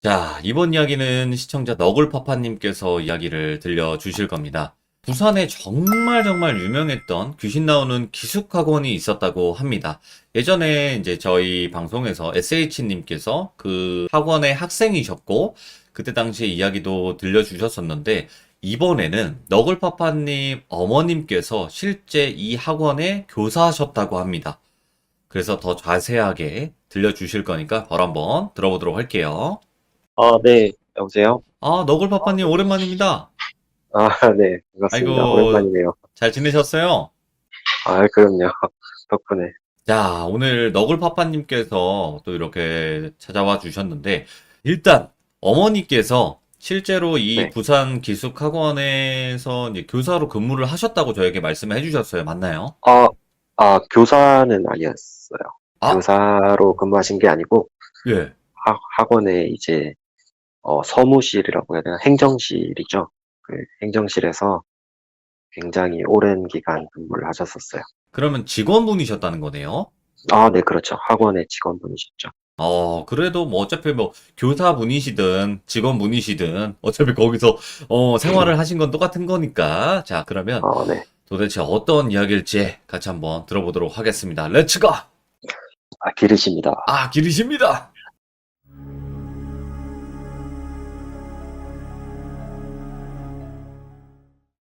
자, 이번 이야기는 시청자 너굴파파님께서 이야기를 들려주실 겁니다. 부산에 정말 정말 유명했던 귀신 나오는 기숙학원이 있었다고 합니다. 예전에 이제 저희 방송에서 SH님께서 그 학원의 학생이셨고, 그때 당시에 이야기도 들려주셨었는데, 이번에는 너굴파파님 어머님께서 실제 이 학원의 교사하셨다고 합니다. 그래서 더 자세하게 들려주실 거니까 바로 한번 들어보도록 할게요. 네, 여보세요? 아, 너굴파파님 오랜만입니다. 아, 네, 반갑습니다. 아이고, 오랜만이네요. 잘 지내셨어요? 그럼요. 덕분에. 자, 오늘 너굴파파님께서 또 이렇게 찾아와 주셨는데, 일단, 어머니께서 실제로 이 네. 부산 기숙학원에서 이제 교사로 근무를 하셨다고 저에게 말씀을 해주셨어요. 맞나요? 교사는 아니었어요. 아, 교사로 근무하신 게 아니고, 예. 학원에 이제, 서무실이라고 해야 되나? 행정실이죠. 그 행정실에서 굉장히 오랜 기간 근무를 하셨었어요. 그러면 직원분이셨다는 거네요? 네, 그렇죠. 학원의 직원분이셨죠. 그래도 뭐 어차피 뭐 교사분이시든 직원분이시든 어차피 거기서 생활을 하신 건 똑같은 거니까. 자, 그러면 네. 도대체 어떤 이야기일지 같이 한번 들어보도록 하겠습니다. 렛츠고! 기르십니다. 아, 길이십니다!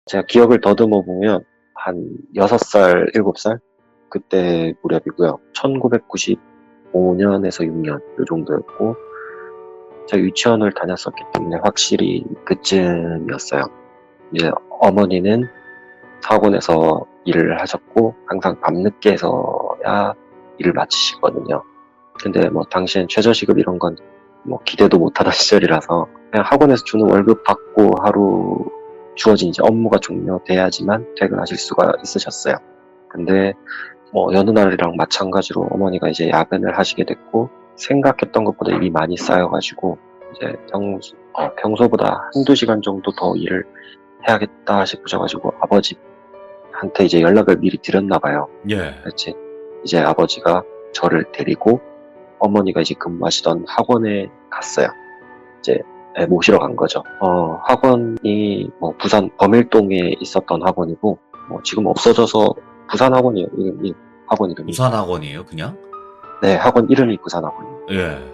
제가 기억을 더듬어 보면, 한 6살, 7살? 그때 무렵이고요. 1995년에서 6년 요 정도였고 제가 유치원을 다녔었기 때문에 확실히 그쯤이었어요. 이제 어머니는 학원에서 일을 하셨고 항상 밤늦게서야 일을 마치시거든요. 근데 뭐 당시엔 최저시급 이런 건 뭐 기대도 못하던 시절이라서 그냥 학원에서 주는 월급 받고 하루 주어진 이제 업무가 종료돼야지만 퇴근하실 수가 있으셨어요. 근데 뭐 여느 날이랑 마찬가지로 어머니가 이제 야근을 하시게 됐고 생각했던 것보다 일이 많이 쌓여가지고 이제 평소보다 한두 시간 정도 더 일을 해야겠다 싶으셔가지고 아버지한테 이제 연락을 미리 드렸나 봐요. 예. 그렇지. 이제 아버지가 저를 데리고 어머니가 이제 근무하시던 학원에 갔어요. 이제 모시러 간 거죠. 학원이 뭐 부산 범일동에 있었던 학원이고 뭐 지금 없어져서 부산 학원이에요. 학원 이름이. 부산학원이에요, 그냥? 네, 학원 이름이 부산 학원이에요. 예.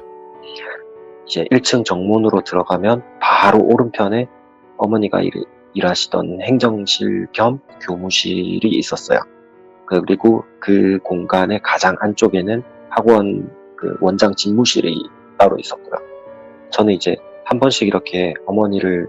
이제 1층 정문으로 들어가면 바로 오른편에 어머니가 일하시던 행정실 겸 교무실이 있었어요. 그리고 그 공간의 가장 안쪽에는 학원 그 원장 집무실이 따로 있었고요. 저는 이제 한 번씩 이렇게 어머니를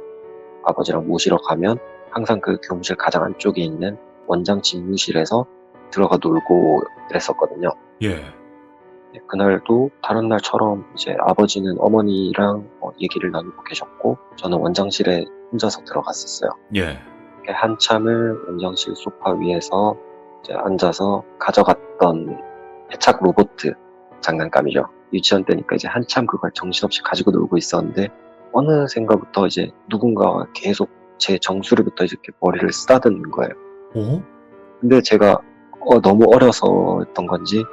아버지랑 모시러 가면 항상 그 교무실 가장 안쪽에 있는 원장 집무실에서 들어가 놀고 그랬었거든요. 예. 네, 그날도 다른 날처럼 이제 아버지는 어머니랑 얘기를 나누고 계셨고 저는 원장실에 혼자서 들어갔었어요. 예. 이렇게 한참을 원장실 소파 위에서 이제 앉아서 가져갔던 해착 로봇 장난감이죠. 유치원 때니까 이제 한참 그걸 정신없이 가지고 놀고 있었는데 어느샌가부터 이제 누군가가 계속 제 정수리부터 이렇게 머리를 쓰다듬는 거예요. 어? 근데 제가 너무 어려서였던 건지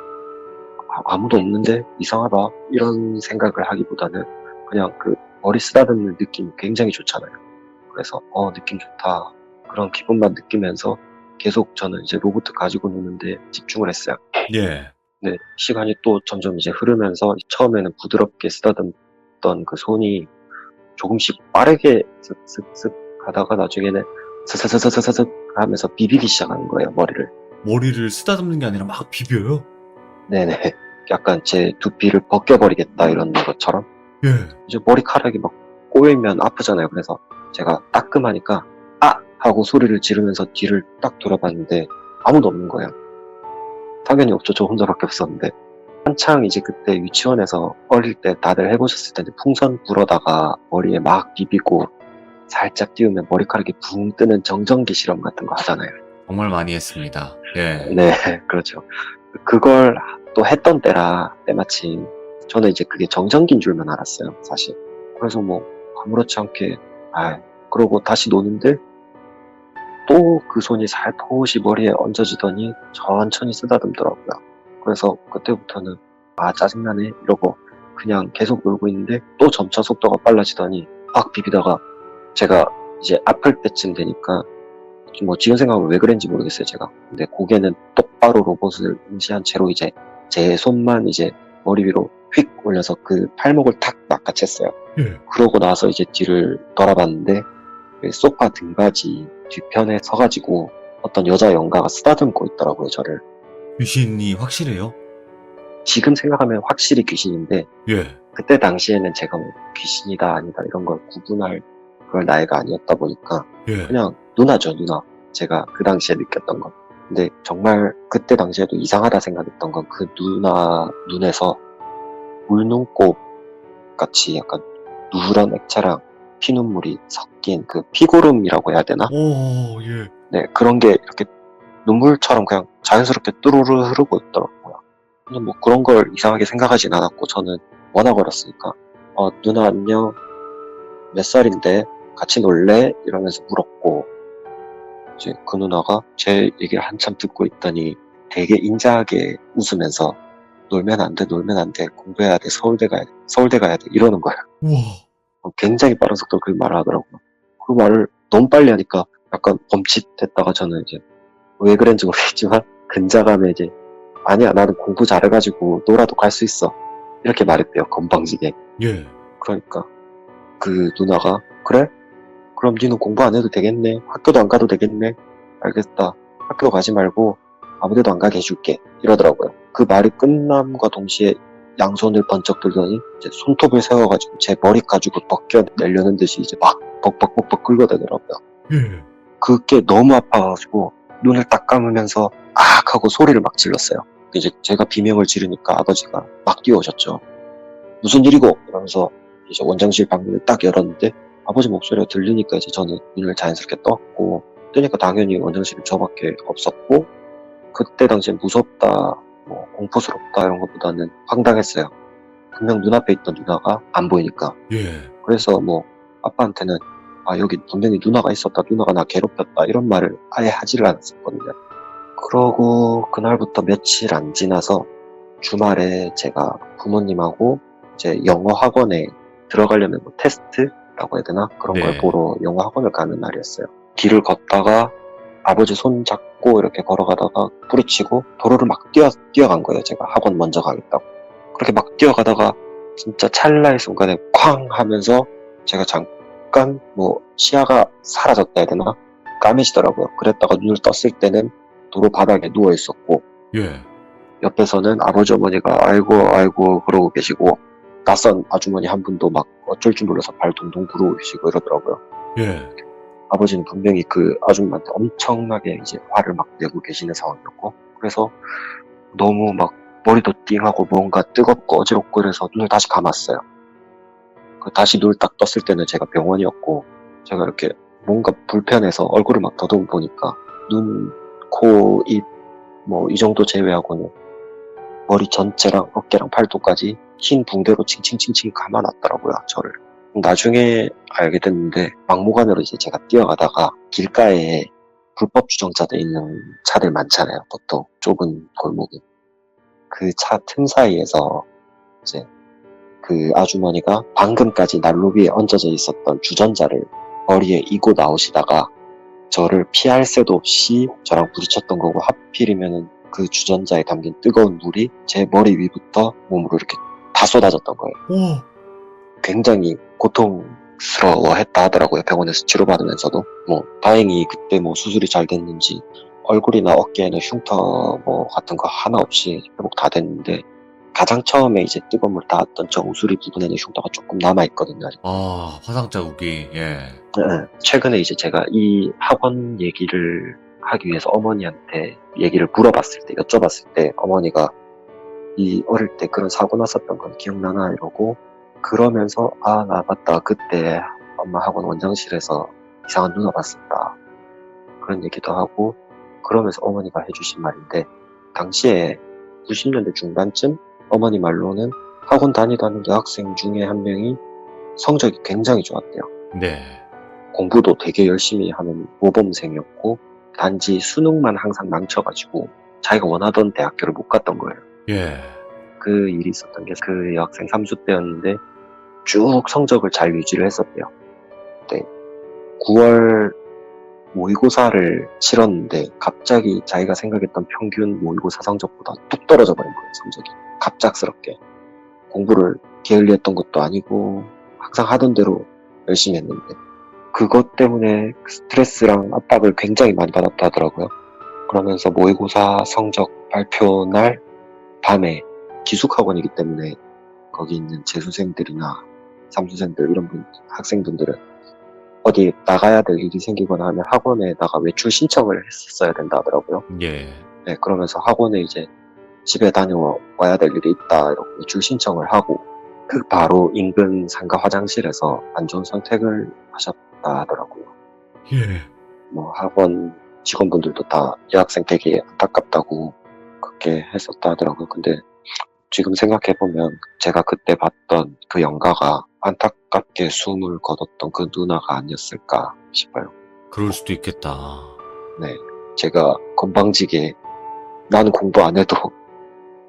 아무도 없는데 이상하다 이런 생각을 하기보다는 그냥 그 머리 쓰다듬는 느낌이 굉장히 좋잖아요. 그래서 느낌 좋다 그런 기분만 느끼면서 계속 저는 이제 로봇 가지고 노는데 집중을 했어요. 예. 네, 시간이 또 점점 이제 흐르면서 처음에는 부드럽게 쓰다듬던 그 손이 조금씩 빠르게 슥슥슥 가다가 나중에는 스스스스스스 하면서 비비기 시작하는 거예요, 머리를. 머리를 쓰다듬는 게 아니라 막 비벼요? 네네. 약간 제 두피를 벗겨버리겠다 이런 것처럼. 예. 이제 머리카락이 막 꼬이면 아프잖아요. 그래서 제가 따끔하니까 아! 하고 소리를 지르면서 뒤를 딱 돌아봤는데 아무도 없는 거예요. 당연히 없죠. 저 혼자밖에 없었는데. 한창 이제 그때 유치원에서 어릴 때 다들 해보셨을 텐데 풍선 불어다가 머리에 막 비비고 살짝 띄우면 머리카락이 붕 뜨는 정전기 실험 같은 거 하잖아요. 정말 많이 했습니다. 예. 네, 그렇죠. 그걸 또 했던 때라 때마침 저는 이제 그게 정전기인 줄만 알았어요, 사실. 그래서 뭐 아무렇지 않게 그러고 다시 노는데 또 그 손이 살포시 머리에 얹어지더니 천천히 쓰다듬더라고요. 그래서 그때부터는 짜증나네 이러고 그냥 계속 놀고 있는데 또 점차 속도가 빨라지더니 막 비비다가 제가 이제 아플 때쯤 되니까 뭐 지금 생각하면 왜 그랬는지 모르겠어요 제가. 근데 고개는 똑바로 로봇을 응시한 채로 이제 제 손만 이제 머리 위로 휙 올려서 그 팔목을 탁 낚아챘어요. 예. 그러고 나서 이제 뒤를 돌아봤는데 그 소파 등받이 뒤편에 서가지고 어떤 여자 영가가 쓰다듬고 있더라고요 저를. 귀신이 확실해요? 지금 생각하면 확실히 귀신인데 예. 그때 당시에는 제가 뭐 귀신이다 아니다 이런 걸 구분할 그럴 나이가 아니었다 보니까 예. 그냥 누나죠 누나. 제가 그 당시에 느꼈던 건. 근데 정말 그때 당시에도 이상하다 생각했던 건 그 누나 눈에서 물눈곱 같이 약간 누런 액체랑 피눈물이 섞인 그 피고름이라고 해야 되나? 오, 예. 네, 그런 게 이렇게 눈물처럼 그냥 자연스럽게 뚜루루 흐르고 있더라고요. 근데 뭐 그런 걸 이상하게 생각하진 않았고 저는 워낙 어렸으니까 누나 안녕 몇 살인데 같이 놀래? 이러면서 물었고 이제 그 누나가 제 얘기를 한참 듣고 있더니 되게 인자하게 웃으면서 놀면 안 돼, 놀면 안 돼, 공부해야 돼, 서울대 가야 돼 이러는 거예요. 우와. 굉장히 빠른 속도로 그 말을 하더라고요. 그 말을 너무 빨리 하니까 약간 멈칫했다가 저는 이제 왜 그런지 모르겠지만 근자감에 이제 아니야 나는 공부 잘해가지고 놀아도 갈 수 있어 이렇게 말했대요 건방지게. 예. 그러니까 그 누나가 그래? 그럼 니는 공부 안 해도 되겠네. 학교도 안 가도 되겠네. 알겠다. 학교 가지 말고 아무데도 안 가게 해줄게. 이러더라고요. 그 말이 끝남과 동시에 양손을 번쩍 들더니 이제 손톱을 세워가지고 제 머리 가지고 벗겨내려는 듯이 이제 막 벅벅벅벅 긁어대더라고요. 예. 그게 너무 아파가지고 눈을 딱 감으면서 악 하고 소리를 막 질렀어요. 이제 제가 비명을 지르니까 아버지가 막 뛰어오셨죠. 무슨 일이고? 이러면서 이제 원장실 방문을 딱 열었는데 아버지 목소리가 들리니까 이제 저는 눈을 자연스럽게 떴고 뜨니까 당연히 원장실은 저밖에 없었고 그때 당시에 무섭다, 뭐 공포스럽다 이런 것보다는 황당했어요. 분명 눈앞에 있던 누나가 안 보이니까. 예. 그래서 뭐 아빠한테는 여기 분명히 누나가 있었다, 누나가 나 괴롭혔다 이런 말을 아예 하지를 않았었거든요. 그러고 그날부터 며칠 안 지나서 주말에 제가 부모님하고 이제 영어 학원에 들어가려면 뭐 테스트라고 해야 되나? 그런 걸 네. 보러 영어 학원을 가는 날이었어요. 길을 걷다가 아버지 손 잡고 이렇게 걸어가다가 부딪히고 도로를 막 뛰어간 거예요. 제가 학원 먼저 가겠다고. 그렇게 막 뛰어가다가 진짜 찰나의 순간에 쾅 하면서 제가 잠깐 뭐 시야가 사라졌다 해야 되나? 까매지더라고요. 그랬다가 눈을 떴을 때는 도로 바닥에 누워 있었고 예. 옆에서는 아버지 어머니가 아이고 아이고 그러고 계시고 낯선 아주머니 한 분도 막 어쩔 줄 몰라서 발 동동 구르고 계시고 이러더라고요. 예. 아버지는 분명히 그 아줌마한테 엄청나게 이제 화를 막 내고 계시는 상황이었고 그래서 너무 막 머리도 띵하고 뭔가 뜨겁고 어지럽고 이래서 눈을 다시 감았어요. 다시 눈을 딱 떴을 때는 제가 병원이었고 제가 이렇게 뭔가 불편해서 얼굴을 막 더듬어 보니까 눈, 코, 입 뭐 이 정도 제외하고는 머리 전체랑 어깨랑 팔뚝까지 흰 붕대로 칭칭칭칭 감아놨더라고요 저를. 나중에 알게 됐는데 막무가내로 이제 제가 뛰어가다가 길가에 불법 주정차돼 있는 차들 많잖아요 보통 좁은 골목에. 그 차 틈 사이에서 이제 그 아주머니가 방금까지 난로 위에 얹어져 있었던 주전자를 머리에 이고 나오시다가 저를 피할 새도 없이 저랑 부딪혔던 거고 하필이면은 그 주전자에 담긴 뜨거운 물이 제 머리 위부터 몸으로 이렇게 다 쏟아졌던 거예요. 오. 굉장히 고통스러워했다 하더라고요. 병원에서 치료받으면서도. 뭐 다행히 그때 뭐 수술이 잘 됐는지 얼굴이나 어깨에는 흉터 뭐 같은 거 하나 없이 회복 다 됐는데 가장 처음에 이제 뜨거운 물 닿았던 저 우수리 부분에는 흉터가 조금 남아있거든요. 아, 화상 자국이. 예. 최근에 이제 제가 이 학원 얘기를 하기 위해서 어머니한테 얘기를 물어봤을 때, 여쭤봤을 때 어머니가 이 어릴 때 그런 사고 났었던 건 기억나나 이러고 그러면서 나 맞다 그때 엄마 학원 원장실에서 이상한 누나 봤었다 그런 얘기도 하고 그러면서 어머니가 해주신 말인데 당시에 90년대 중반쯤 어머니 말로는 학원 다니던 여학생 중에 한 명이 성적이 굉장히 좋았대요. 네. 공부도 되게 열심히 하는 모범생이었고 단지 수능만 항상 망쳐가지고 자기가 원하던 대학교를 못 갔던 거예요. 예. 그 일이 있었던 게 그 여학생 3수 때였는데 쭉 성적을 잘 유지를 했었대요. 네. 9월 모의고사를 치렀는데 갑자기 자기가 생각했던 평균 모의고사 성적보다 뚝 떨어져 버린 거예요, 성적이. 갑작스럽게. 공부를 게을리 했던 것도 아니고 항상 하던 대로 열심히 했는데 그것 때문에 스트레스랑 압박을 굉장히 많이 받았다 하더라고요. 그러면서 모의고사 성적 발표 날 밤에 기숙학원이기 때문에 거기 있는 재수생들이나 삼수생들 이런 학생분들은 어디 나가야 될 일이 생기거나 하면 학원에다가 외출 신청을 했었어야 된다 하더라고요. 예. 네, 그러면서 학원에 이제 집에 다녀와야 될 일이 있다 이러고 외출 신청을 하고 그 바로 인근 상가 화장실에서 안 좋은 선택을 하셨다 하더라고요. 예. 뭐 학원 직원분들도 다 여학생 되게 안타깝다고 그렇게 했었다 하더라고요. 근데 지금 생각해보면 제가 그때 봤던 그 영가가 안타깝게 숨을 거뒀던 그 누나가 아니었을까 싶어요. 그럴 수도 있겠다. 네, 제가 건방지게 나는 공부 안 해도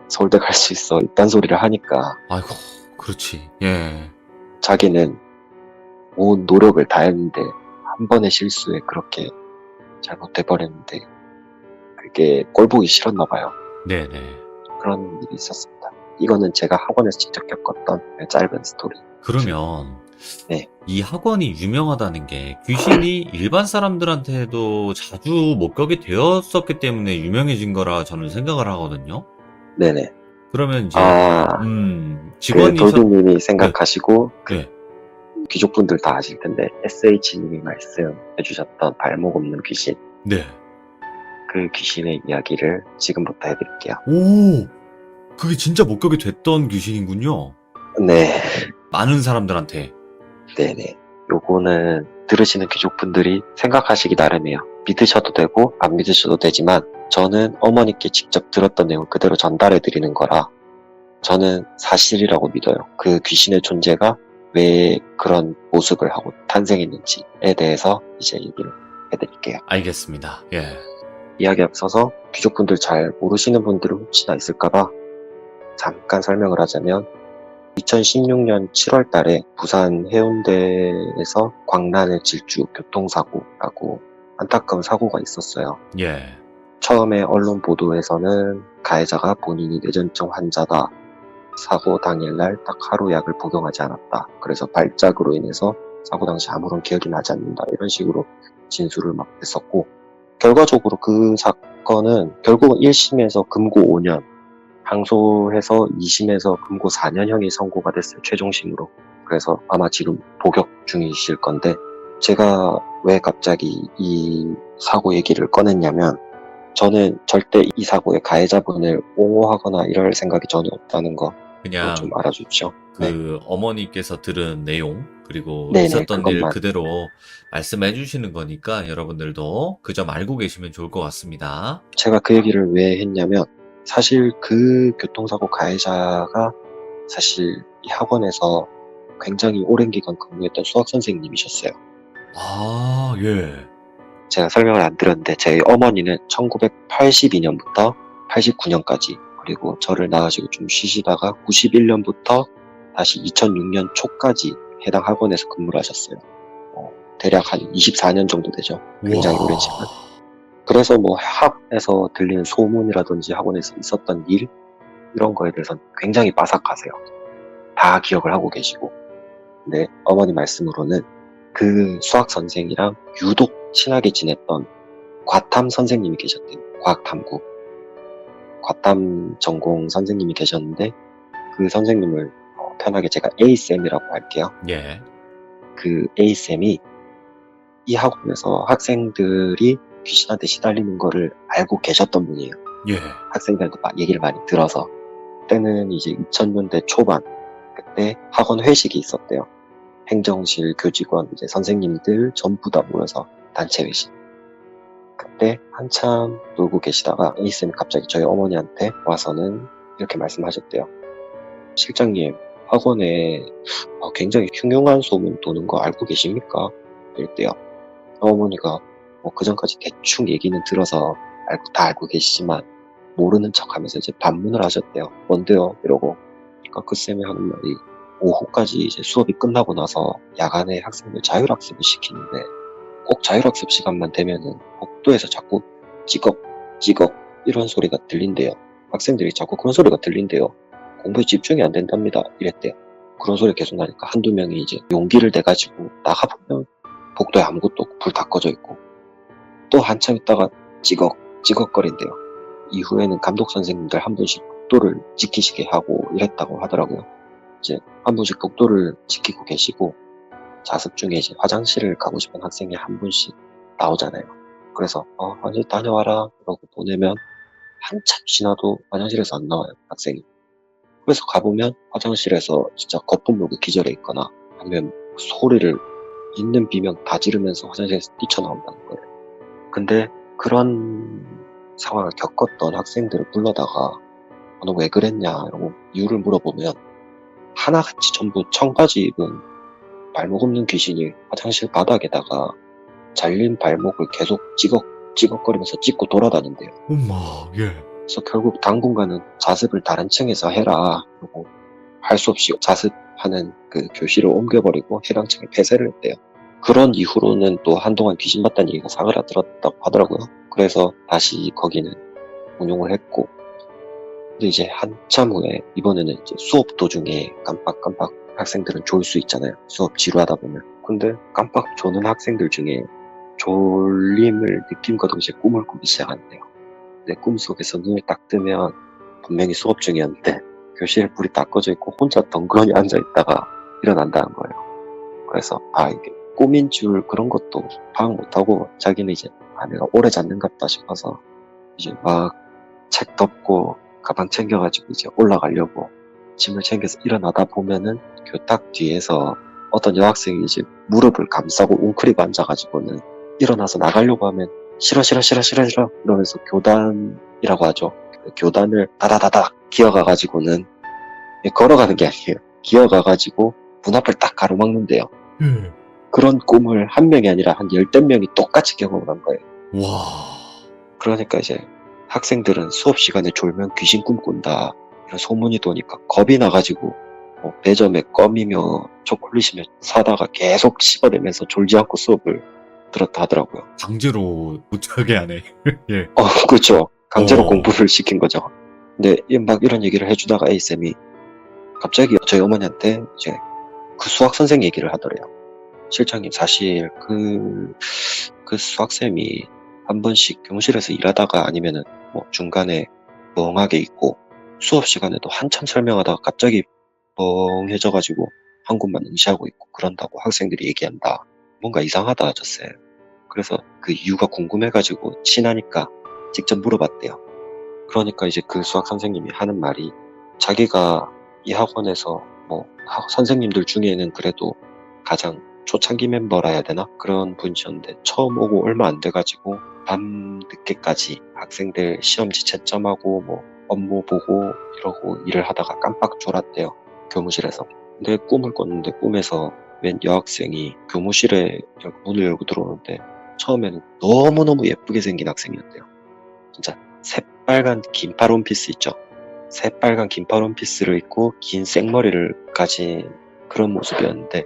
서울대 갈 수 있어 이딴 소리를 하니까 아이고, 그렇지. 예. 자기는 온 노력을 다했는데 한 번의 실수에 그렇게 잘못해버렸는데 그게 꼴 보기 싫었나 봐요. 네네. 그런 일이 있었습니다. 이거는 제가 학원에서 직접 겪었던 짧은 스토리. 그러면 네. 이 학원이 유명하다는 게 귀신이 일반 사람들한테도 자주 목격이 되었었기 때문에 유명해진 거라 저는 생각을 하거든요. 네네. 그러면 이제 그 직원이셨 돌비님이 생각하시고 네. 귀족분들 다 아실 텐데 SH님이 말씀해 주셨던 발목 없는 귀신, 네. 그 귀신의 이야기를 지금부터 해드릴게요. 오, 그게 진짜 목격이 됐던 귀신이군요. 네, 많은 사람들한테. 네네. 요거는 들으시는 귀족분들이 생각하시기 나름이에요. 믿으셔도 되고 안 믿으셔도 되지만 저는 어머니께 직접 들었던 내용을 그대로 전달해 드리는 거라 저는 사실이라고 믿어요. 그 귀신의 존재가 왜 그런 모습을 하고 탄생했는지에 대해서 이제 얘기를 해드릴게요. 알겠습니다. 예. 이야기 앞서서 귀족분들 잘 모르시는 분들은 혹시나 있을까봐 잠깐 설명을 하자면 2016년 7월 달에 부산 해운대에서 광란의 질주 교통사고라고 안타까운 사고가 있었어요. 예. 처음에 언론 보도에서는 가해자가 본인이 뇌전증 환자다. 사고 당일날 딱 하루 약을 복용하지 않았다. 그래서 발작으로 인해서 사고 당시 아무런 기억이 나지 않는다. 이런 식으로 진술을 막 했었고 결과적으로 그 사건은 결국은 1심에서 금고 5년, 항소해서 2심에서 금고 4년형이 선고가 됐어요. 최종심으로. 그래서 아마 지금 복역 중이실 건데 제가 왜 갑자기 이 사고 얘기를 꺼냈냐면 저는 절대 이 사고의 가해자분을 옹호하거나 이럴 생각이 전혀 없다는 거 그냥 좀 알아주십시오. 네. 그 어머니께서 들은 내용 그리고 네네, 있었던 일 그것만. 그대로 말씀해 주시는 거니까 여러분들도 그 점 알고 계시면 좋을 것 같습니다. 제가 그 얘기를 왜 했냐면 사실 그 교통사고 가해자가 사실 이 학원에서 굉장히 오랜 기간 근무했던 수학 선생님이셨어요. 아, 예. 제가 설명을 안 드렸는데 저희 어머니는 1982년부터 89년까지 그리고 저를 낳으시고 좀 쉬시다가 91년부터 다시 2006년 초까지 해당 학원에서 근무를 하셨어요. 대략 한 24년 정도 되죠. 굉장히 우와. 오랜 시간. 그래서 뭐 학에서 들리는 소문이라든지 학원에서 있었던 일 이런 거에 대해서는 굉장히 빠삭하세요. 다 기억을 하고 계시고. 근데 어머니 말씀으로는 그 수학 선생이랑 유독 친하게 지냈던 과탐 선생님이 계셨대요. 과학탐구. 과탐 전공 선생님이 계셨는데 그 선생님을 편하게 제가 A쌤이라고 할게요. 예. 그 A쌤이 이 학원에서 학생들이 귀신한테 시달리는 거를 알고 계셨던 분이에요. 예. 학생들한테 얘기를 많이 들어서. 그때는 이제 2000년대 초반 그때 학원 회식이 있었대요. 행정실 교직원 이제 선생님들 전부 다 모여서 단체 회식. 그때 한참 놀고 계시다가 A쌤이 갑자기 저희 어머니한테 와서는 이렇게 말씀하셨대요. 실장님, 학원에 굉장히 흉흉한 소문 도는 거 알고 계십니까? 이랬대요. 어머니가 그 전까지 대충 얘기는 들어서 다 알고 계시지만 모르는 척 하면서 이제 반문을 하셨대요. 뭔데요? 이러고. 그러니까 그 쌤이 하는 말이 오후까지 이제 수업이 끝나고 나서 야간에 학생들 자율학습을 시키는데 꼭 자율학습 시간만 되면은 복도에서 자꾸 찌걱 이런 소리가 들린대요. 학생들이 자꾸 그런 소리가 들린대요. 공부에 집중이 안 된답니다. 이랬대요. 그런 소리 계속 나니까 한두 명이 이제 용기를 내가지고 나가보면 복도에 아무것도 없고 불 다 꺼져 있고 또 한참 있다가 찌걱거린대요. 이후에는 감독 선생님들 한 분씩 복도를 지키시게 하고 이랬다고 하더라고요. 이제 한 분씩 복도를 지키고 계시고 자습 중에 이제 화장실을 가고 싶은 학생이 한 분씩 나오잖아요. 그래서 화장실 다녀와라 이러고 보내면 한참 지나도 화장실에서 안 나와요, 학생이. 그래서 가보면 화장실에서 진짜 거품 물고 기절해 있거나 아니면 소리를 있는 비명 다 지르면서 화장실에서 뛰쳐나온다는 거예요. 근데 그런 상황을 겪었던 학생들을 불러다가 너 왜 그랬냐 이러고 이유를 물어보면 하나같이 전부 청바지 입은 발목 없는 귀신이 화장실 바닥에다가 잘린 발목을 계속 찌걱거리면서 찢고 돌아다닌대요. 엄마, 예. 그래서 결국 당분간은 자습을 다른 층에서 해라. 그리고 할 수 없이 자습하는 그 교실을 옮겨버리고 해당 층에 폐쇄를 했대요. 그런 이후로는 또 한동안 귀신 봤다는 얘기가 사그라들었다고 하더라고요. 그래서 다시 거기는 운용을 했고, 근데 이제 한참 후에 이번에는 이제 수업 도중에 깜빡 학생들은 졸 수 있잖아요. 수업 지루하다 보면. 근데 깜빡 조는 학생들 중에 졸림을 느낌과 동시에 꿈을 꾸기 시작한대요. 내 꿈속에서 눈을 딱 뜨면 분명히 수업 중이었는데 교실에 불이 다 꺼져 있고 혼자 덩그러니 앉아있다가 일어난다는 거예요. 그래서 이게 꿈인 줄 그런 것도 파악 못하고 자기는 이제 내가 오래 잤는갑다 싶어서 이제 막 책 덮고 가방 챙겨가지고 이제 올라가려고 짐을 챙겨서 일어나다 보면은 교탁 뒤에서 어떤 여학생이 이제 무릎을 감싸고 웅크리고 앉아가지고는 일어나서 나가려고 하면 싫어 이러면서 교단이라고 하죠. 그 교단을 다다다닥 기어가가지고는 걸어가는 게 아니에요. 기어가가지고 문 앞을 딱 가로막는데요. 그런 꿈을 한 명이 아니라 한 10명이 똑같이 경험을 한 거예요. 와. 그러니까 이제 학생들은 수업 시간에 졸면 귀신 꿈꾼다 이런 소문이 도니까 겁이 나가지고 매점에 껌이며 초콜릿이며 사다가 계속 씹어대면서 졸지 않고 수업을 들었다 하더라고요. 강제로 못하게 하네. 예. 그렇죠. 강제로 어. 공부를 시킨 거죠. 근데 막 이런 얘기를 해주다가 A쌤이 갑자기 저희 어머니한테 이제 그 수학 선생 얘기를 하더래요. 실장님 사실 그 수학쌤이 한 번씩 교무실에서 일하다가 아니면은 중간에 멍하게 있고 수업 시간에도 한참 설명하다가 갑자기 멍해져가지고 한 곳만 응시하고 있고 그런다고 학생들이 얘기한다. 뭔가 이상하다 하셨어요. 그래서 그 이유가 궁금해가지고 친하니까 직접 물어봤대요. 그러니까 이제 그 수학 선생님이 하는 말이 자기가 이 학원에서 선생님들 중에는 그래도 가장 초창기 멤버라 해야 되나? 그런 분이셨는데 처음 오고 얼마 안 돼가지고 밤 늦게까지 학생들 시험지 채점하고 업무 보고 이러고 일을 하다가 깜빡 졸았대요. 교무실에서. 근데 꿈을 꿨는데 꿈에서 웬 여학생이 교무실에 문을 열고 들어오는데 처음에는 너무너무 예쁘게 생긴 학생이었대요. 진짜 새빨간 긴팔 원피스 있죠. 새빨간 긴팔 원피스를 입고 긴 생머리를 가진 그런 모습이었는데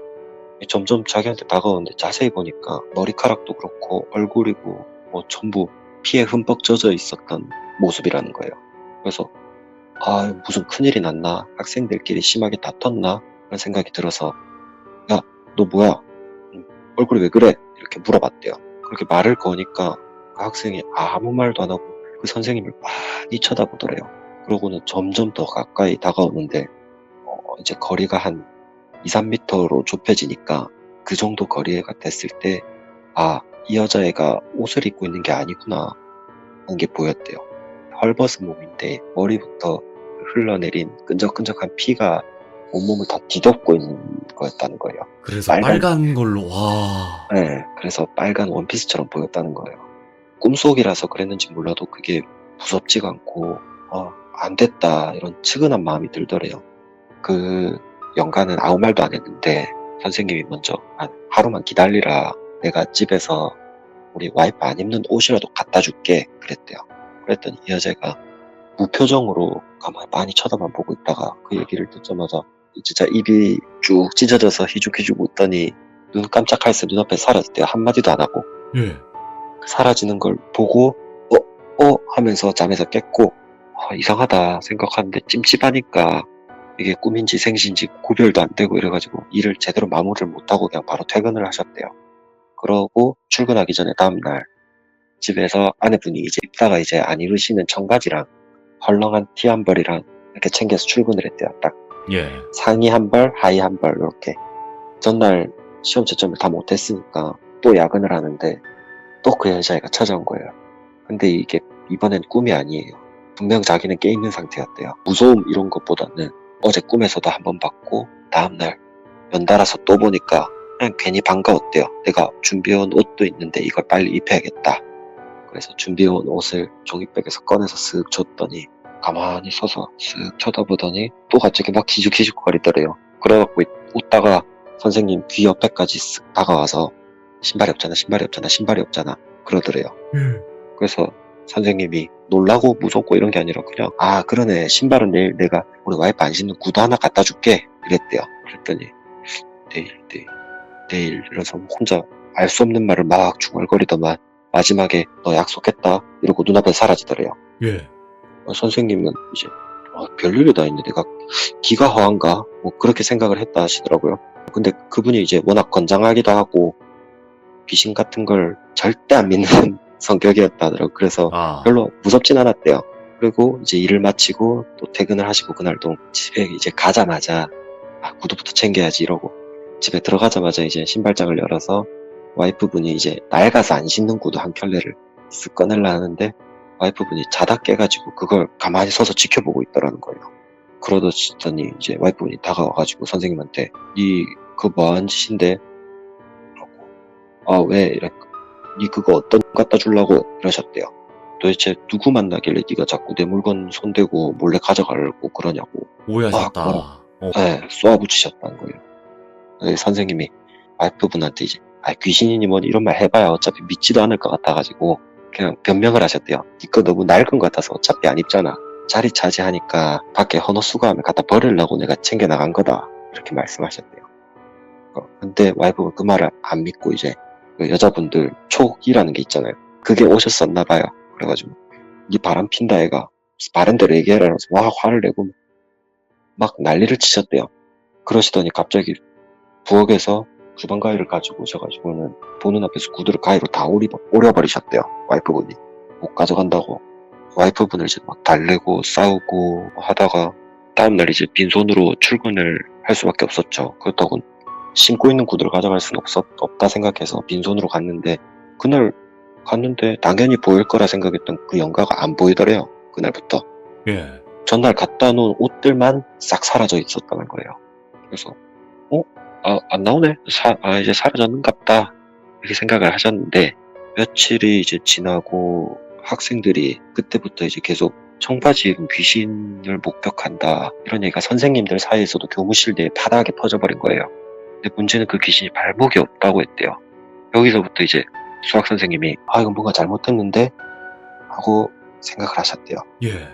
점점 자기한테 다가오는데 자세히 보니까 머리카락도 그렇고 얼굴이고 전부 피에 흠뻑 젖어 있었던 모습이라는 거예요. 그래서 무슨 큰일이 났나? 학생들끼리 심하게 다퉜나? 그런 생각이 들어서 야, 너 뭐야? 얼굴이 왜 그래? 이렇게 물어봤대요. 그렇게 말을 거니까 그 학생이 아무 말도 안 하고 그 선생님을 많이 쳐다보더래요. 그러고는 점점 더 가까이 다가오는데 이제 거리가 한 2, 3m로 좁혀지니까 그 정도 거리가 됐을 때 이 여자애가 옷을 입고 있는 게 아니구나 하는 게 보였대요. 헐벗은 몸인데 머리부터 흘러내린 끈적끈적한 피가 온몸을 다 뒤덮고 있는 거였다는 거예요. 그래서 빨간 걸로, 와. 네, 그래서 빨간 원피스처럼 보였다는 거예요. 꿈속이라서 그랬는지 몰라도 그게 무섭지가 않고 안 됐다 이런 측은한 마음이 들더래요. 그 연가는 아무 말도 안 했는데 선생님이 먼저 하루만 기다리라, 내가 집에서 우리 와이프 안 입는 옷이라도 갖다 줄게 그랬대요. 그랬더니 이 여자가 무표정으로 가만히 빤히 쳐다만 보고 있다가 그 얘기를 듣자마자 진짜 입이 쭉 찢어져서 희죽희죽 웃더니 눈 깜짝할 새 눈앞에 사라졌대요. 한마디도 안 하고. 예. 사라지는 걸 보고 하면서 잠에서 깼고 이상하다 생각하는데 찜찜하니까 이게 꿈인지 생신지 구별도 안 되고 이래가지고 일을 제대로 마무리를 못하고 그냥 바로 퇴근을 하셨대요. 그러고 출근하기 전에 다음날 집에서 아내분이 이제 입다가 이제 안 입으시는 청바지랑 헐렁한 티 한 벌이랑 이렇게 챙겨서 출근을 했대요. 딱 예. 상의 한 벌, 하의 한 벌 이렇게. 전날 시험 채점을 다 못했으니까 또 야근을 하는데 또 그 여자애가 찾아온 거예요. 근데 이게 이번엔 꿈이 아니에요. 분명 자기는 깨 있는 상태였대요. 무서움 이런 것보다는 어제 꿈에서도 한 번 봤고 다음날 연달아서 또 보니까 그냥 괜히 반가웠대요. 내가 준비해온 옷도 있는데 이걸 빨리 입혀야겠다. 그래서 준비해온 옷을 종이백에서 꺼내서 쓱 줬더니 가만히 서서 쓱 쳐다보더니 또 갑자기 막 기죽기죽거리더래요. 그래갖고 웃다가 선생님 귀 옆에까지 쓱 다가와서 신발이 없잖아, 신발이 없잖아, 신발이 없잖아 그러더래요. 그래서 선생님이 놀라고 무섭고 이런 게 아니라 그냥 그러네, 신발은 내가 우리 와이프 안 신는 구두 하나 갖다 줄게 이랬대요. 그랬더니 내일 이래서 혼자 알 수 없는 말을 막 중얼거리더만 마지막에 너 약속했다 이러고 눈앞에 사라지더래요. 예. 선생님은 이제 별일이 다 있네, 내가 기가 허한가 뭐 그렇게 생각을 했다 하시더라고요. 근데 그분이 이제 워낙 건장하기도 하고 귀신 같은 걸 절대 안 믿는 성격이었다 하더라고요. 그래서 별로 무섭진 않았대요. 그리고 이제 일을 마치고 또 퇴근을 하시고 그날도 집에 이제 가자마자 구두부터 챙겨야지 이러고 집에 들어가자마자 이제 신발장을 열어서 와이프분이 이제 낡아서 안 신는 구두 한 켤레를 쓱 꺼내려 하는데 와이프분이 자다 깨가지고 그걸 가만히 서서 지켜보고 있더라는 거예요. 그러더니 이제 와이프분이 다가와가지고 선생님한테 니 그거 뭐하는 짓인데? 왜? 이랬고 니 그거 어떤 갖다 주려고 이러셨대요. 도대체 누구 만나길래 니가 자꾸 내 물건 손대고 몰래 가져가려고 그러냐고 오해하셨다. 네, 쏘아붙이셨다는 거예요. 선생님이 와이프분한테 이제 귀신이니 뭐니 이런 말 해봐야 어차피 믿지도 않을 것 같아가지고 그냥 변명을 하셨대요. 니거 너무 낡은 것 같아서 어차피 안 입잖아. 자리 차지하니까 밖에 헌옷수거하면 갖다 버리려고 내가 챙겨 나간 거다 이렇게 말씀하셨대요. 근데 와이프가 그 말을 안 믿고 이제 그 여자분들 촉이라는 게 있잖아요. 그게 오셨었나 봐요. 그래가지고 니 바람 핀다 애가 바른 대로 얘기해라 그래서 막 화를 내고 막 난리를 치셨대요. 그러시더니 갑자기 부엌에서 주방 가위를 가지고 오셔가지고는 보는 앞에서 구두를 가위로 다 오려버리셨대요. 와이프분이 못 가져간다고. 와이프분을 이제 막 달래고 싸우고 하다가 다음날 이제 빈손으로 출근을 할 수밖에 없었죠. 그렇다고 신고 있는 구두를 가져갈 수는 없다 생각해서 빈손으로 갔는데 그날 갔는데 당연히 보일 거라 생각했던 그 영가가 안 보이더래요. 그날부터. 예. 전날 갖다 놓은 옷들만 싹 사라져 있었다는 거예요. 그래서 안 나오네. 이제 사라졌는갑다 이렇게 생각을 하셨는데 며칠이 이제 지나고 학생들이 그때부터 이제 계속 청바지 입은 귀신을 목격한다 이런 얘기가 선생님들 사이에서도 교무실 내에 파다하게 퍼져버린 거예요. 근데 문제는 그 귀신이 발목이 없다고 했대요. 여기서부터 이제 수학 선생님이 이거 뭔가 잘못됐는데 하고 생각을 하셨대요. 예.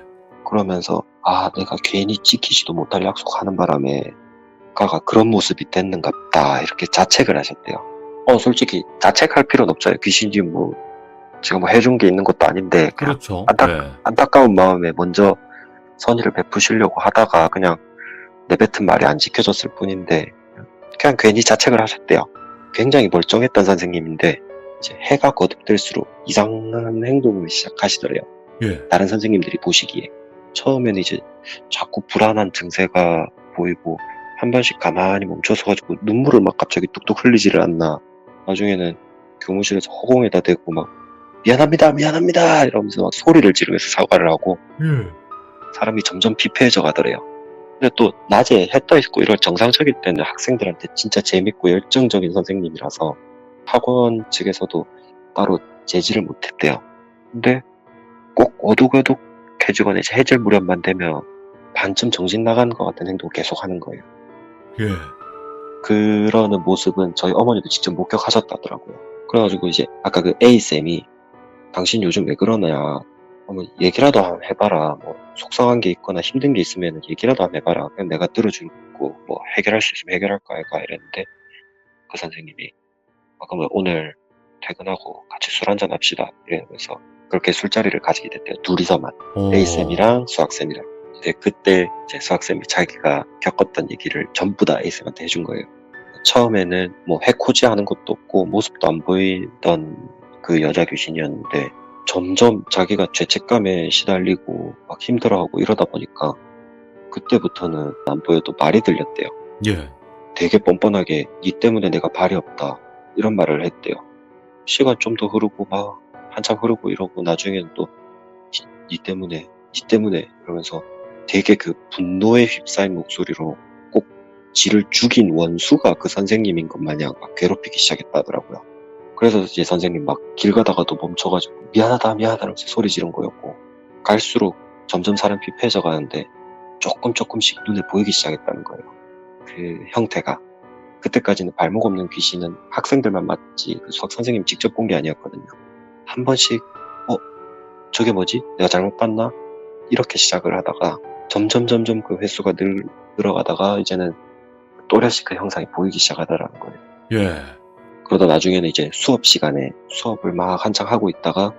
그러면서 내가 괜히 지키지도 못할 약속하는 바람에 가가 그런 모습이 됐는갑다 이렇게 자책을 하셨대요. 솔직히 자책할 필요는 없잖아요. 귀신이 뭐 제가 뭐 해준 게 있는 것도 아닌데 그렇죠. 안타까운 마음에 먼저 선의를 베푸시려고 하다가 그냥 내뱉은 말이 안 지켜졌을 뿐인데 그냥 괜히 자책을 하셨대요. 굉장히 멀쩡했던 선생님인데 이제 해가 거듭될수록 이상한 행동을 시작하시더래요. 예. 다른 선생님들이 보시기에 처음에는 이제 자꾸 불안한 증세가 보이고 한 번씩 가만히 멈춰서가지고 눈물을 막 갑자기 뚝뚝 흘리지를 않나. 나중에는 교무실에서 허공에다 대고 막 미안합니다 이러면서 막 소리를 지르면서 사과를 하고 사람이 점점 피폐해져 가더래요. 근데 또 낮에 해 떠 있고 이런 정상적일 때는 학생들한테 진짜 재밌고 열정적인 선생님이라서 학원 측에서도 따로 제지를 못했대요. 근데 꼭 어둑어둑해지거나 이제 해질 무렵만 되면 반쯤 정신 나가는 것 같은 행동을 계속 하는 거예요. 예. 그러는 모습은 저희 어머니도 직접 목격하셨다더라고요. 그래가지고 이제 아까 그 A쌤이 당신 요즘 왜 그러냐 뭐 얘기라도 한번 해봐라. 뭐 속상한 게 있거나 힘든 게 있으면 얘기라도 한번 해봐라. 그냥 내가 들어주고 뭐 해결할 수 있으면 해결할까 할까 이랬는데 그 선생님이 그러면 오늘 퇴근하고 같이 술 한잔 합시다 이러면서 그렇게 술자리를 가지게 됐대요. 둘이서만. 오. A쌤이랑 수학쌤이랑. 이제 그때 이제 수학쌤이 자기가 겪었던 얘기를 전부 다 A쌤한테 해준 거예요. 처음에는 뭐 해코지 하는 것도 없고 모습도 안 보이던 그 여자 귀신이었는데 점점 자기가 죄책감에 시달리고 막 힘들어하고 이러다 보니까 그때부터는 안 보여도 말이 들렸대요. 예. 되게 뻔뻔하게 니 때문에 내가 발이 없다 이런 말을 했대요. 시간 좀 더 흐르고 막 한참 흐르고 이러고 나중에는 또 니 때문에 이러면서 되게 그 분노에 휩싸인 목소리로 꼭 지를 죽인 원수가 그 선생님인 것 마냥 막 괴롭히기 시작했다더라고요. 그래서 이제 선생님 막 길 가다가도 멈춰가지고 미안하다 하면서 소리 지른 거였고 갈수록 점점 사람 피폐해져 가는데 조금씩 눈에 보이기 시작했다는 거예요. 그 형태가. 그때까지는 발목 없는 귀신은 학생들만 봤지 그 수학 선생님 직접 본 게 아니었거든요. 한 번씩 저게 뭐지? 내가 잘못 봤나? 이렇게 시작을 하다가 점점 그 횟수가 늘어가다가 이제는 또렷이 그 형상이 보이기 시작하더라는 거예요. 예. 그러다 나중에는 이제 수업 시간에 수업을 막 한창 하고 있다가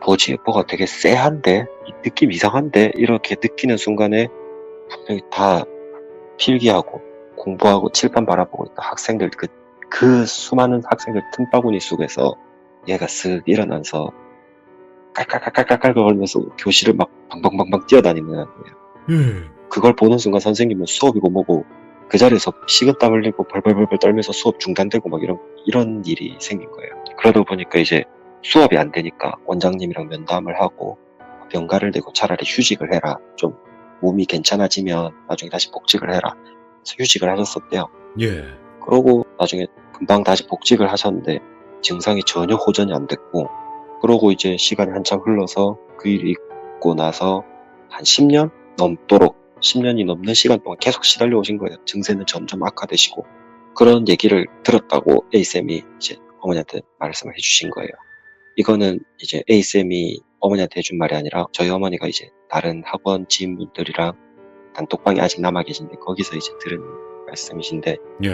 뭐지? 뭐가 되게 쎄한데? 이 느낌 이상한데? 이렇게 느끼는 순간에 분명히 다 필기하고 공부하고 칠판 바라보고 있던 학생들 그 수많은 학생들 틈바구니 속에서 얘가 쓱 일어나서 깔깔깔깔깔깔 거리면서 교실을 막 방방방방 뛰어다니는 거예요. 예. 그걸 보는 순간 선생님은 수업이고 뭐고 그 자리에서 식은땀 흘리고 벌벌벌 떨면서 수업 중단되고 막 이런 일이 생긴 거예요. 그러다 보니까 이제 수업이 안 되니까 원장님이랑 면담을 하고 병가를 대고 차라리 휴직을 해라. 좀 몸이 괜찮아지면 나중에 다시 복직을 해라. 그래서 휴직을 하셨었대요. 예. 그러고 나중에 금방 다시 복직을 하셨는데 증상이 전혀 호전이 안 됐고 그러고 이제 시간이 한참 흘러서 그 일이 있고 나서 한 10년 넘도록 10년이 넘는 시간 동안 계속 시달려 오신 거예요. 증세는 점점 악화되시고 그런 얘기를 들었다고 A쌤이 이제 어머니한테 말씀을 해주신 거예요. 이거는 이제 A쌤이 어머니한테 해준 말이 아니라 저희 어머니가 이제 다른 학원 지인분들이랑 단톡방에 아직 남아 계신데 거기서 이제 들은 말씀이신데 예.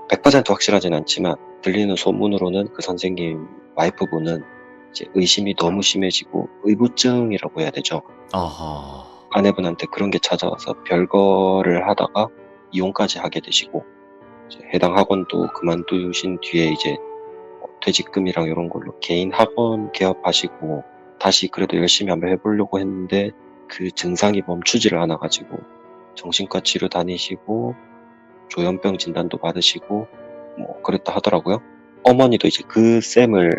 100% 확실하진 않지만 들리는 소문으로는 그 선생님 와이프분은 이제 의심이 너무 심해지고 의부증이라고 해야 되죠. 아하. 아내분한테 그런 게 찾아와서 별거를 하다가 이혼까지 하게 되시고 이제 해당 학원도 그만두신 뒤에 이제 퇴직금이랑 이런 걸로 개인 학원 개업하시고 다시 그래도 열심히 한번 해보려고 했는데 그 증상이 멈추지를 않아가지고 정신과 치료 다니시고 조현병 진단도 받으시고 뭐 그랬다 하더라고요. 어머니도 이제 그 쌤을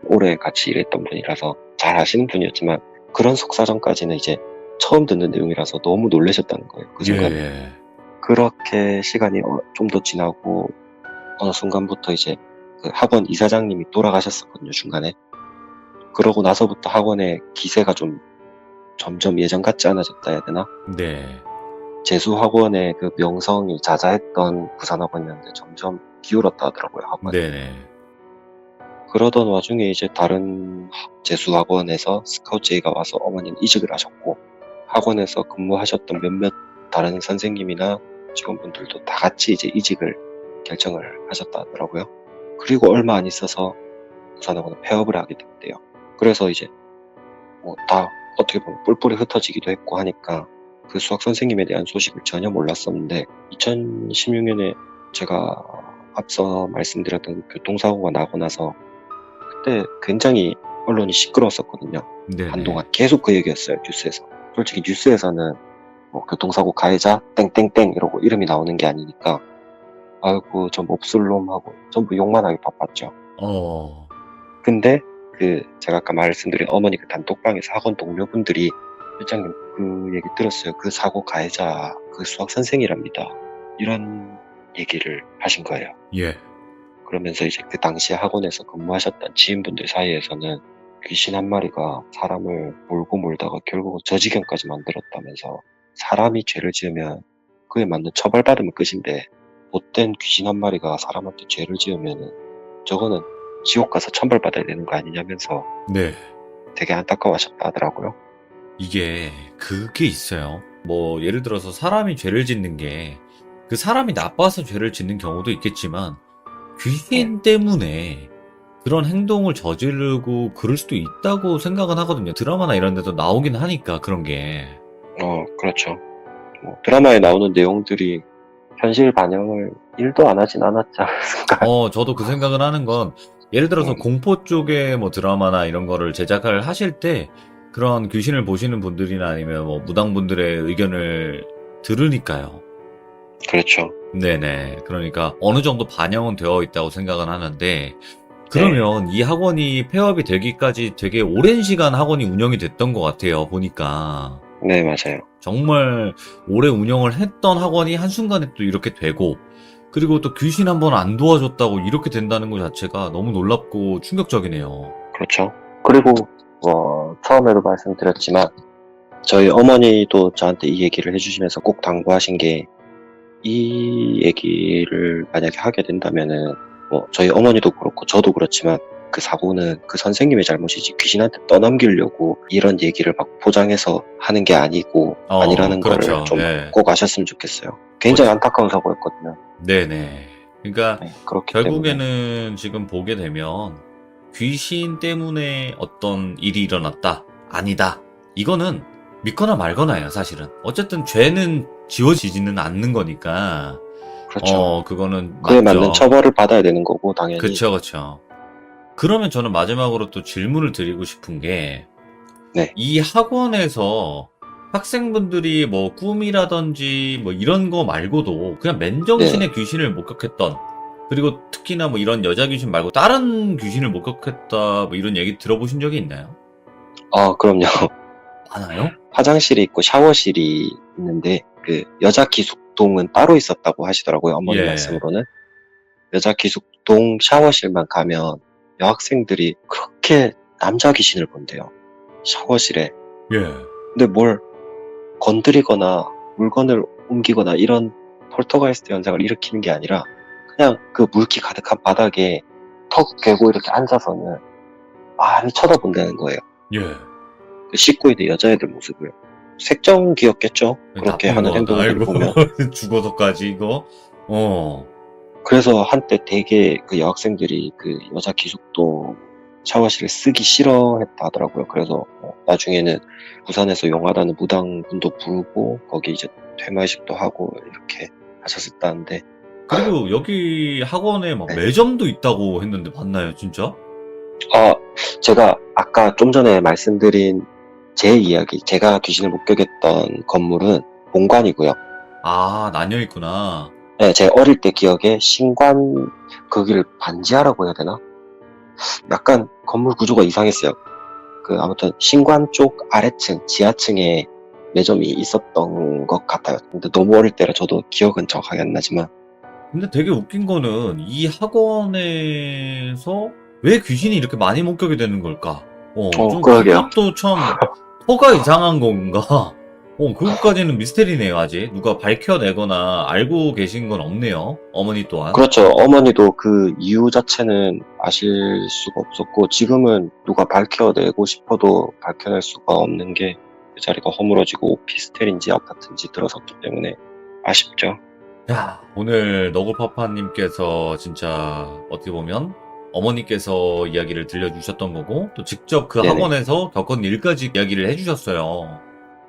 오래 같이 일했던 분이라서 잘 아시는 분이었지만 그런 속사정까지는 이제 처음 듣는 내용이라서 너무 놀라셨다는 거예요. 그 순간에. 예. 그렇게 시간이 좀 더 지나고 어느 순간부터 이제 그 학원 이사장님이 돌아가셨었거든요, 중간에. 그러고 나서부터 학원의 기세가 좀 점점 예전 같지 않아졌다 해야 되나? 네. 재수학원의 그 명성이 자자했던 부산학원이었는데 점점 기울었다 하더라고요, 학원이. 네네. 그러던 와중에 이제 다른 재수학원에서 스카우트제의가 와서 어머니는 이직을 하셨고 학원에서 근무하셨던 몇몇 다른 선생님이나 직원분들도 다 같이 이제 이직을 결정을 하셨다 하더라고요. 그리고 얼마 안 있어서 부산학원은 폐업을 하게 됐대요. 그래서 이제 뭐 다 어떻게 보면 뿔뿔이 흩어지기도 했고 하니까 그 수학 선생님에 대한 소식을 전혀 몰랐었는데 2016년에 제가 앞서 말씀드렸던 교통사고가 나고 나서 그때 굉장히 언론이 시끄러웠었거든요. 네네. 한동안 계속 그 얘기였어요, 뉴스에서. 솔직히 뉴스에서는 뭐 교통사고 가해자 땡땡땡 이러고 이름이 나오는 게 아니니까 아이고 저 몹쓸 놈하고 전부 욕만 하기 바빴죠. 근데 그 제가 아까 말씀드린 어머니 그 단톡방에서 학원 동료분들이 회장님 그 얘기 들었어요. 그 사고 가해자 그 수학 선생이랍니다. 이런 얘기를 하신 거예요. 예. 그러면서 이제 그 당시에 학원에서 근무하셨던 지인분들 사이에서는 귀신 한 마리가 사람을 몰고 몰다가 결국은 저 지경까지 만들었다면서 사람이 죄를 지으면 그에 맞는 처벌받으면 끝인데 못된 귀신 한 마리가 사람한테 죄를 지으면은 저거는 지옥 가서 천벌받아야 되는 거 아니냐면서 네. 되게 안타까워하셨다 하더라고요. 이게 그게 있어요. 뭐 예를 들어서 사람이 죄를 짓는 게 그 사람이 나빠서 죄를 짓는 경우도 있겠지만 귀신 때문에 그런 행동을 저지르고 그럴 수도 있다고 생각은 하거든요. 드라마나 이런 데도 나오긴 하니까 그런 게. 그렇죠. 뭐 드라마에 나오는 내용들이 현실 반영을 1도 안 하진 않았지 않았을까. 저도 그 생각을 하는 건 예를 들어서 음. 공포 쪽의 뭐 드라마나 이런 거를 제작을 하실 때 그런 귀신을 보시는 분들이나 아니면 뭐 무당분들의 의견을 들으니까요. 그렇죠. 네네. 그러니까 어느 정도 반영은 되어 있다고 생각은 하는데, 그러면 이 학원이 폐업이 되기까지 되게 오랜 시간 학원이 운영이 됐던 것 같아요, 보니까. 네, 맞아요. 정말 오래 운영을 했던 학원이 한순간에 또 이렇게 되고, 그리고 또 귀신 한 번 안 도와줬다고 이렇게 된다는 것 자체가 너무 놀랍고 충격적이네요. 그렇죠. 그리고 처음에도 말씀드렸지만 저희 어머니도 저한테 이 얘기를 해주시면서 꼭 당부하신 게, 이 얘기를 만약에 하게 된다면은 저희 어머니도 그렇고 저도 그렇지만 그 사고는 그 선생님의 잘못이지 귀신한테 떠넘기려고 이런 얘기를 막 포장해서 하는 게 아니고 아니라는 그렇죠. 거를 좀 예. 꼭 아셨으면 좋겠어요. 굉장히 그렇죠. 안타까운 사고였거든요. 네네. 그러니까 네, 그렇기 때문에 결국에는 지금 보게 되면 귀신 때문에 어떤 일이 일어났다. 아니다. 이거는 믿거나 말거나예요, 사실은. 어쨌든 죄는 지워지지는 않는 거니까. 그렇죠. 그거는 그에 맞죠. 맞는 처벌을 받아야 되는 거고 당연히. 그쵸, 그쵸. 그러면 저는 마지막으로 또 질문을 드리고 싶은 게, 네. 이 학원에서 학생분들이 뭐 꿈이라든지 뭐 이런 거 말고도 그냥 맨정신에 귀신을 목격했던, 그리고 특히나 뭐 이런 여자 귀신 말고 다른 귀신을 목격했다, 뭐 이런 얘기 들어보신 적이 있나요? 그럼요. 많아요? 화장실이 있고 샤워실이 있는데 그 여자 기숙동은 따로 있었다고 하시더라고요. 어머니 예. 말씀으로는. 여자 기숙동 샤워실만 가면 여학생들이 그렇게 남자 귀신을 본대요. 샤워실에. 예. 근데 뭘 건드리거나 물건을 옮기거나 이런 폴터가이스트 현상을 일으키는 게 아니라 그냥 그 물기 가득한 바닥에 턱 개고 이렇게 앉아서는 많이 쳐다본다는 거예요. 예. 그 씻고 있는 여자애들 모습을. 색정기였겠죠? 그렇게 나쁜 하는 거, 행동을 아이고. 보면. 죽어서까지 이거? 그래서 한때 되게 그 여학생들이 그 여자 기숙도 샤워실을 쓰기 싫어했다 하더라고요. 그래서 나중에는 부산에서 용하다는 무당분도 부르고 거기 이제 퇴마의식도 하고 이렇게 하셨었다는데. 그리고 여기 학원에 막 네. 매점도 있다고 했는데 맞나요, 진짜? 제가 아까 좀 전에 말씀드린 제 이야기, 제가 귀신을 목격했던 건물은 본관이고요. 아, 나뉘어 있구나. 네, 제 어릴 때 기억에 신관, 거기를 반지하라고 해야 되나? 약간 건물 구조가 이상했어요. 아무튼 신관 쪽 아래층, 지하층에 매점이 있었던 것 같아요. 근데 너무 어릴 때라 저도 기억은 정확하게 안 나지만. 근데 되게 웃긴 거는 이 학원에서 왜 귀신이 이렇게 많이 목격이 되는 걸까? 좀 그러게요. 그것도 참 허가 이상한 건가? 그것까지는 미스테리네요, 아직. 누가 밝혀내거나 알고 계신 건 없네요. 어머니 또한. 그렇죠. 어머니도 그 이유 자체는 아실 수가 없었고, 지금은 누가 밝혀내고 싶어도 밝혀낼 수가 없는 게 그 자리가 허물어지고 오피스텔인지 아파트인지 들어섰기 때문에 아쉽죠. 야, 오늘 너굴파파님께서 진짜 어떻게 보면 어머니께서 이야기를 들려주셨던 거고, 또 직접 그 네네. 학원에서 겪은 일까지 이야기를 해주셨어요.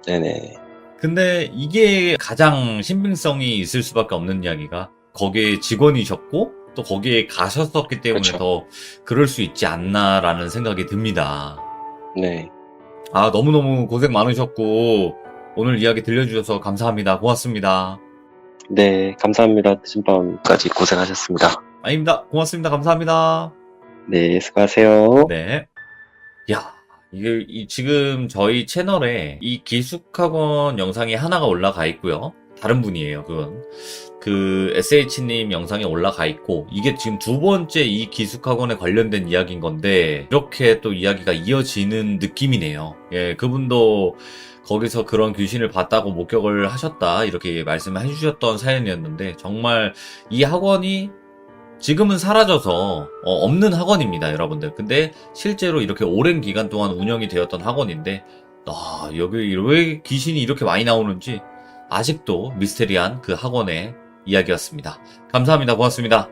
네네. 근데 이게 가장 신빙성이 있을 수밖에 없는 이야기가 거기에 직원이셨고 또 거기에 가셨었기 때문에 그쵸. 더 그럴 수 있지 않나라는 생각이 듭니다. 네. 아, 너무너무 고생 많으셨고 오늘 이야기 들려주셔서 감사합니다. 고맙습니다. 네, 감사합니다. 늦은 밤까지 고생하셨습니다. 아닙니다. 고맙습니다. 감사합니다. 네, 수고하세요. 네. 야, 지금 저희 채널에 이 기숙학원 영상이 하나가 올라가 있고요. 다른 분이에요, 그건. 그 SH님 영상에 올라가 있고, 이게 지금 두 번째 이 기숙학원에 관련된 이야기인 건데, 이렇게 또 이야기가 이어지는 느낌이네요. 예, 그분도 거기서 그런 귀신을 봤다고 목격을 하셨다, 이렇게 말씀을 해주셨던 사연이었는데, 정말 이 학원이 지금은 사라져서 없는 학원입니다, 여러분들. 근데 실제로 이렇게 오랜 기간 동안 운영이 되었던 학원인데 여기 왜 귀신이 이렇게 많이 나오는지 아직도 미스테리한 그 학원의 이야기였습니다. 감사합니다. 고맙습니다.